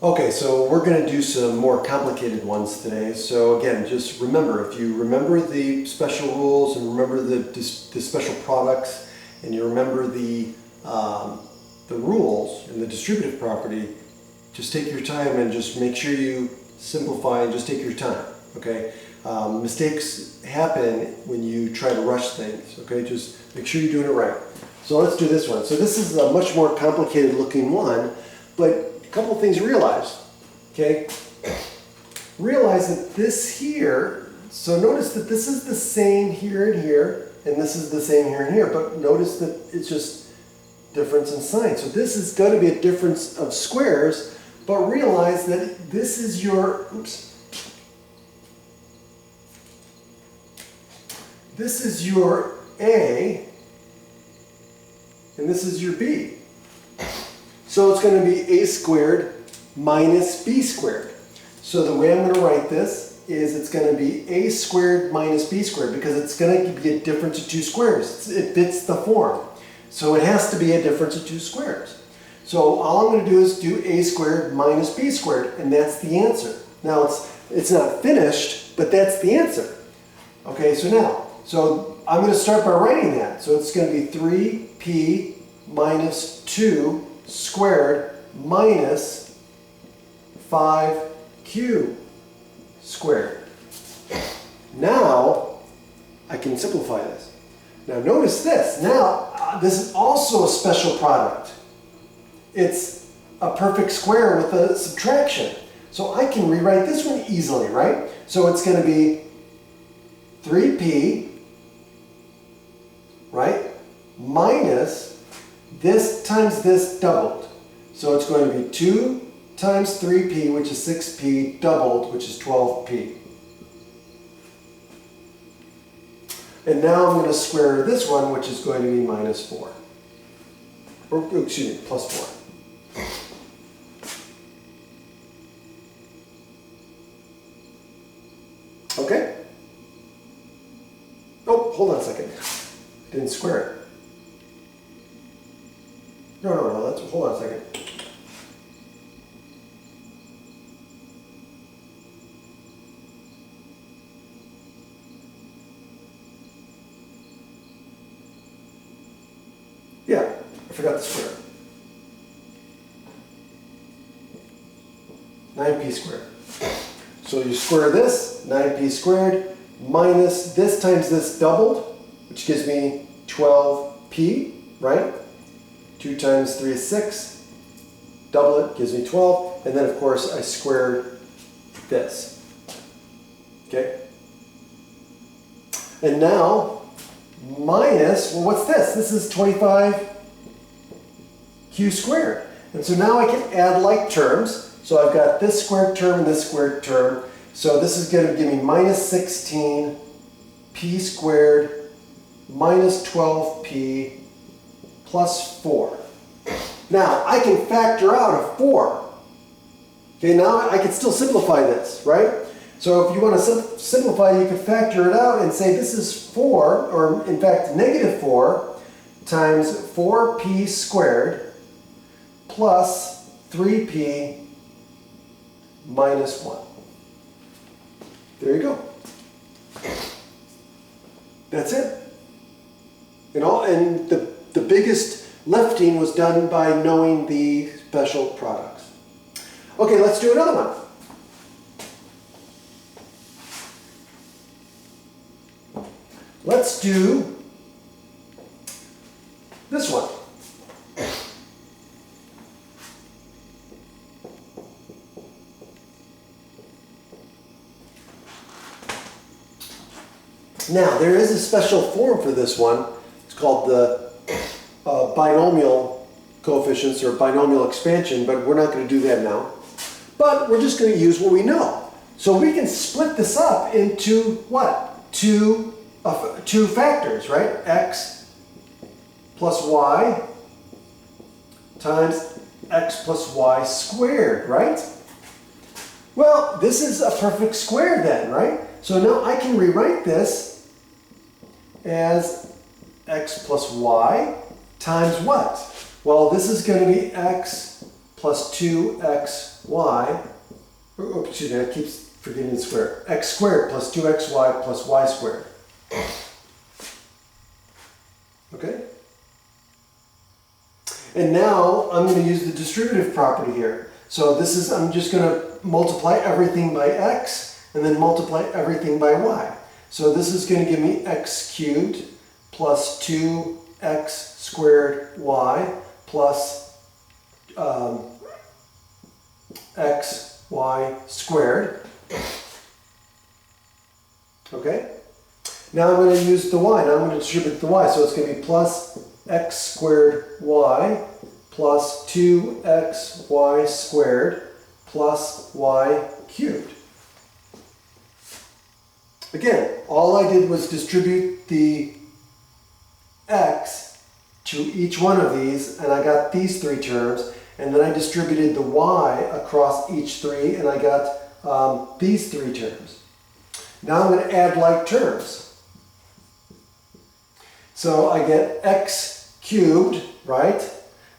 Okay, so we're going to do some more complicated ones today. So again, just remember, if you remember the special rules and remember the special products, and you remember the rules and the distributive property, just take your time and just make sure you simplify and just take your time, okay? Mistakes happen when you try to rush things, okay? Just make sure you're doing it right. So let's do this one. So this is a much more complicated looking one, but a couple of things to realize, okay? Realize that this here, so notice that this is the same here and here, and this is the same here and here, but notice that it's just difference in sign. So this is going to be a difference of squares, but realize that this is your, this is your A, and this is your B. So it's going to be A squared minus B squared. So the way I'm going to write this is it's going to be A squared minus B squared, because it's going to be a difference of two squares. It fits the form. So it has to be a difference of two squares. So all I'm going to do is do A squared minus B squared, and that's the answer. Now it's not finished, but that's the answer. Okay, so I'm going to start by writing that. So it's going to be 3p minus 2 squared minus 5q squared. Now I can simplify this. Now notice this. Now this is also a special product. It's a perfect square with a subtraction. So I can rewrite this one easily, right? So it's going to be 3p, right, minus this times this doubled. So it's going to be 2 times 3p, which is 6p, doubled, which is 12p. And now I'm going to square this one, which is going to be minus 4. Or, excuse me, plus 4. Okay? Oh, hold on a second. I didn't square it. No, hold on a second. Yeah, I forgot to square it. 9p squared. So you square this, 9p squared, minus this times this doubled, which gives me 12p, right? 2 times 3 is 6. Double it gives me 12. And then, of course, I squared this. Okay? And now, minus, well, what's this? This is 25q squared. And so now I can add like terms. So I've got this squared term and this squared term. So this is going to give me minus 16p squared minus 12p plus 4. Now I can factor out a 4. Okay, now I can still simplify this, right? So if you want to simplify, you can factor it out and say this is 4, or in fact negative 4 times 4p squared plus 3p minus 1. There you go. That's it. And the biggest lifting was done by knowing the special products. Okay, let's do another one. Let's do this one. Now, there is a special form for this one. It's called the binomial coefficients or binomial expansion, but we're not going to do that now. But we're just going to use what we know. So we can split this up into what? Two factors, right? X plus y times x plus y squared, right? Well, this is a perfect square then, right? So now I can rewrite this as x plus y times what? Well, this is going to be x plus 2xy, oh, excuse me, I keep forgetting the square, x squared plus 2xy plus y squared. Okay? And now I'm going to use the distributive property here. So this is, I'm just going to multiply everything by x and then multiply everything by y. So this is going to give me x cubed plus 2x squared y plus xy squared. Okay? Now I'm going to use the y. Now I'm going to distribute the y. So it's going to be plus x squared y plus 2xy squared plus y cubed. Again, all I did was distribute the x to each one of these, and I got these three terms, and then I distributed the y across each three, and I got these three terms. Now I'm going to add like terms. So I get x cubed, right?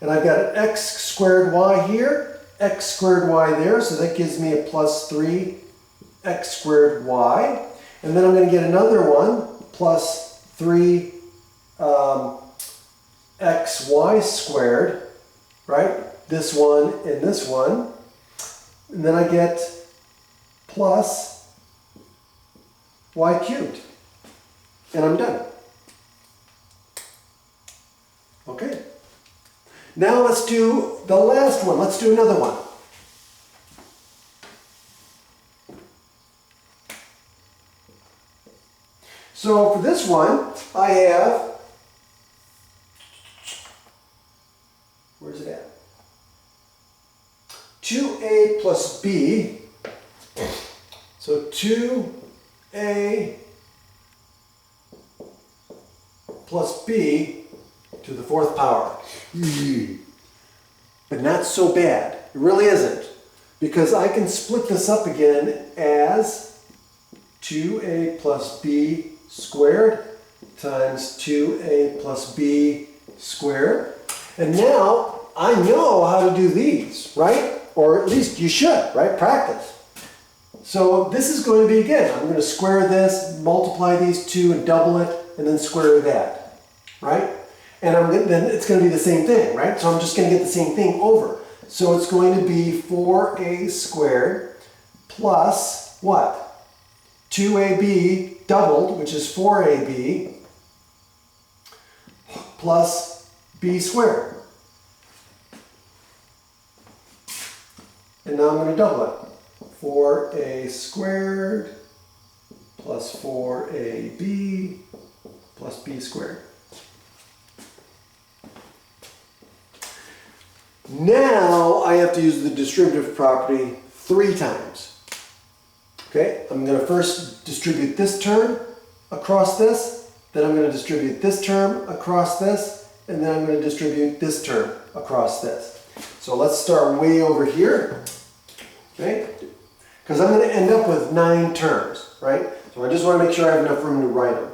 And I've got an x squared y here, x squared y there, so that gives me a plus 3x squared y. And then I'm going to get another one, plus 3 xy squared, right? This one and this one. And then I get plus y cubed. And I'm done. Okay. Now let's do the last one. Let's do another one. So for this one, I have, where's it at? 2a plus b. So 2a plus b to the fourth power. But not so bad. It really isn't. Because I can split this up again as 2a plus b squared times 2a plus b squared. And now I know how to do these, right? Or at least you should, right? Practice. So this is going to be, again, I'm going to square this, multiply these two and double it, and then square that, right? And then it's going to be the same thing, right? So I'm just going to get the same thing over. So it's going to be 4a squared plus what? 2ab doubled, which is 4ab, plus b squared. And now I'm going to double it. 4a squared plus 4ab plus b squared. Now I have to use the distributive property 3 times. Okay, I'm going to first distribute this term across this, then I'm going to distribute this term across this, and then I'm going to distribute this term across this. So let's start way over here, okay? Because I'm going to end up with 9 terms, right? So I just want to make sure I have enough room to write them.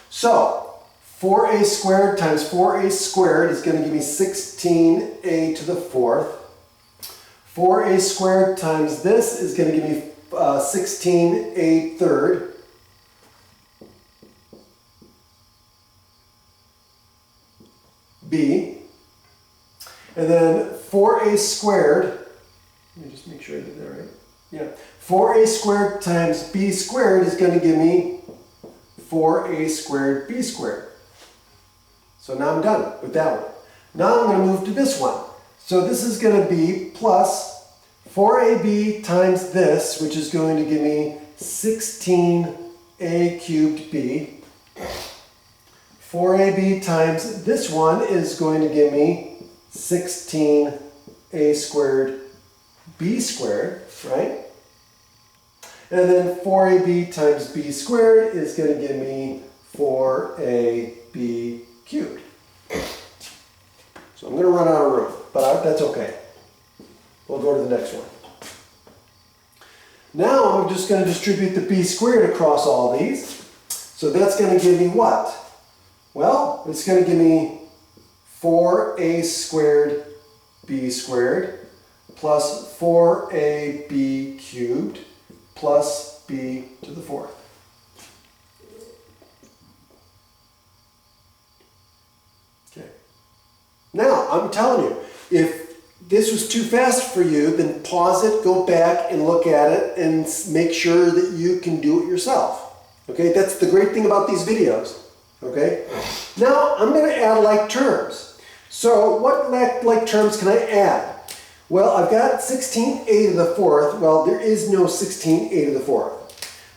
So 4a squared times 4a squared is going to give me 16a to the 4th. 4a squared times this is going to give me 16a third. B. And then 4a squared, let me just make sure I did that right. Yeah. 4a squared times b squared is going to give me 4a squared b squared. So now I'm done with that one. Now I'm going to move to this one. So this is going to be plus 4ab times this, which is going to give me 16a cubed b. 4ab times this one is going to give me 16a squared b squared, right? And then 4ab times b squared is going to give me 4ab cubed. So I'm going to run out of room, but that's okay. We'll go to the next one. Now I'm just going to distribute the b squared across all these. So that's going to give me what? Well, it's going to give me 4a squared b squared plus 4ab cubed plus b to the fourth. Okay. Now, I'm telling you, if this was too fast for you, then pause it, go back and look at it and make sure that you can do it yourself. Okay, that's the great thing about these videos. Okay, now I'm going to add like terms. So what like terms can I add? Well, I've got 16a to the fourth. Well, there is no 16a to the fourth.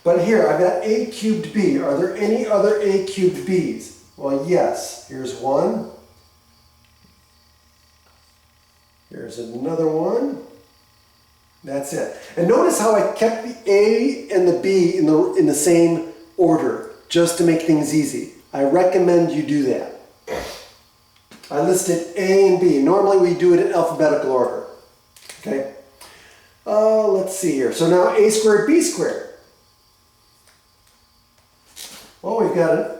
But here, I've got a cubed b. Are there any other a cubed b's? Well, yes. Here's one. Here's another one. That's it. And notice how I kept the a and the b in the same order, just to make things easy. I recommend you do that. I listed a and b. Normally we do it in alphabetical order. Okay. Let's see here. So now a squared, b squared. Well, we've got an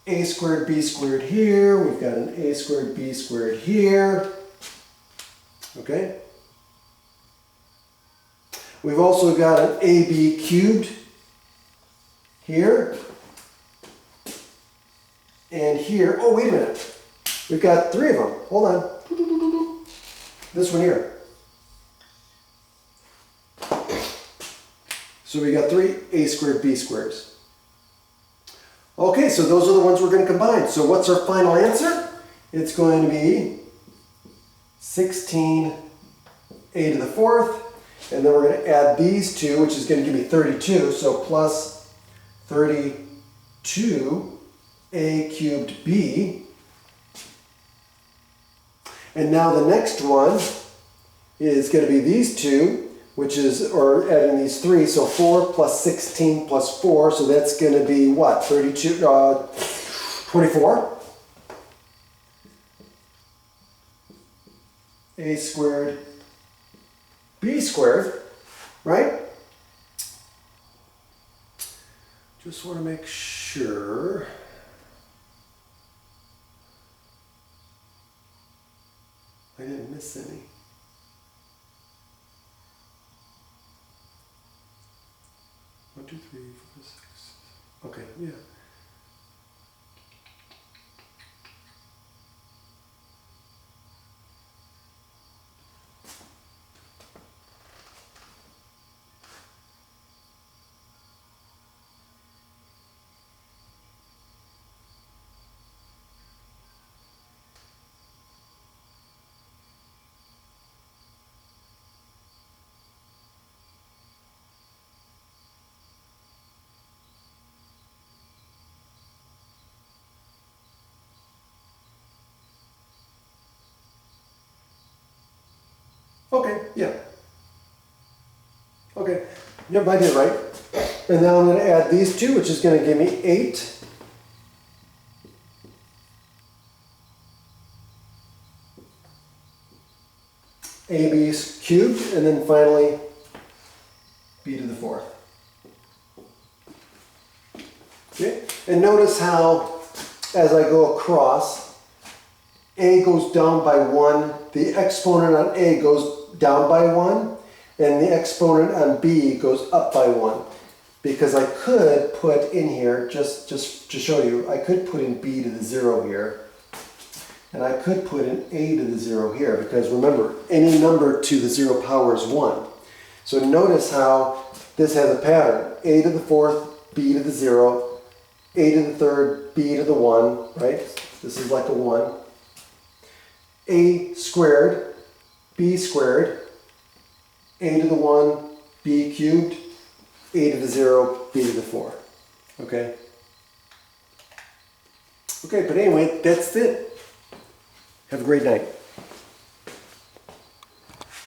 a squared, b squared here. We've got an a squared, b squared here. Okay. We've also got an ab cubed here. And here. Oh, wait a minute. We've got three of them. Hold on. This one here. So we got three a squared, b squares. Okay, so those are the ones we're going to combine. So what's our final answer? It's going to be 16a to the fourth. And then we're going to add these two, which is going to give me 32. So plus 32a cubed b. And now the next one is going to be these two, which is, or adding these three, so 4 plus 16 plus 4, so that's going to be what? 24. A squared, b squared, right? Just want to make sure. I didn't miss any. One, two, three, four, six. Okay, yeah. Okay, yeah. Okay, yep, I did right. And now I'm going to add these two, which is going to give me 8. AB cubed, and then finally b to the fourth. Okay, and notice how as I go across, a goes down by 1, the exponent on a goes down by 1, and the exponent on b goes up by 1. Because I could put in here, just to show you, I could put in b to the 0 here, and I could put in a to the 0 here, because remember, any number to the 0 power is 1. So notice how this has a pattern. A to the fourth, b to the 0, a to the third, b to the 1, right? This is like a 1. A squared, b squared, a to the 1, b cubed, a to the 0, b to the 4. Okay? Okay, but anyway, that's it. Have a great night.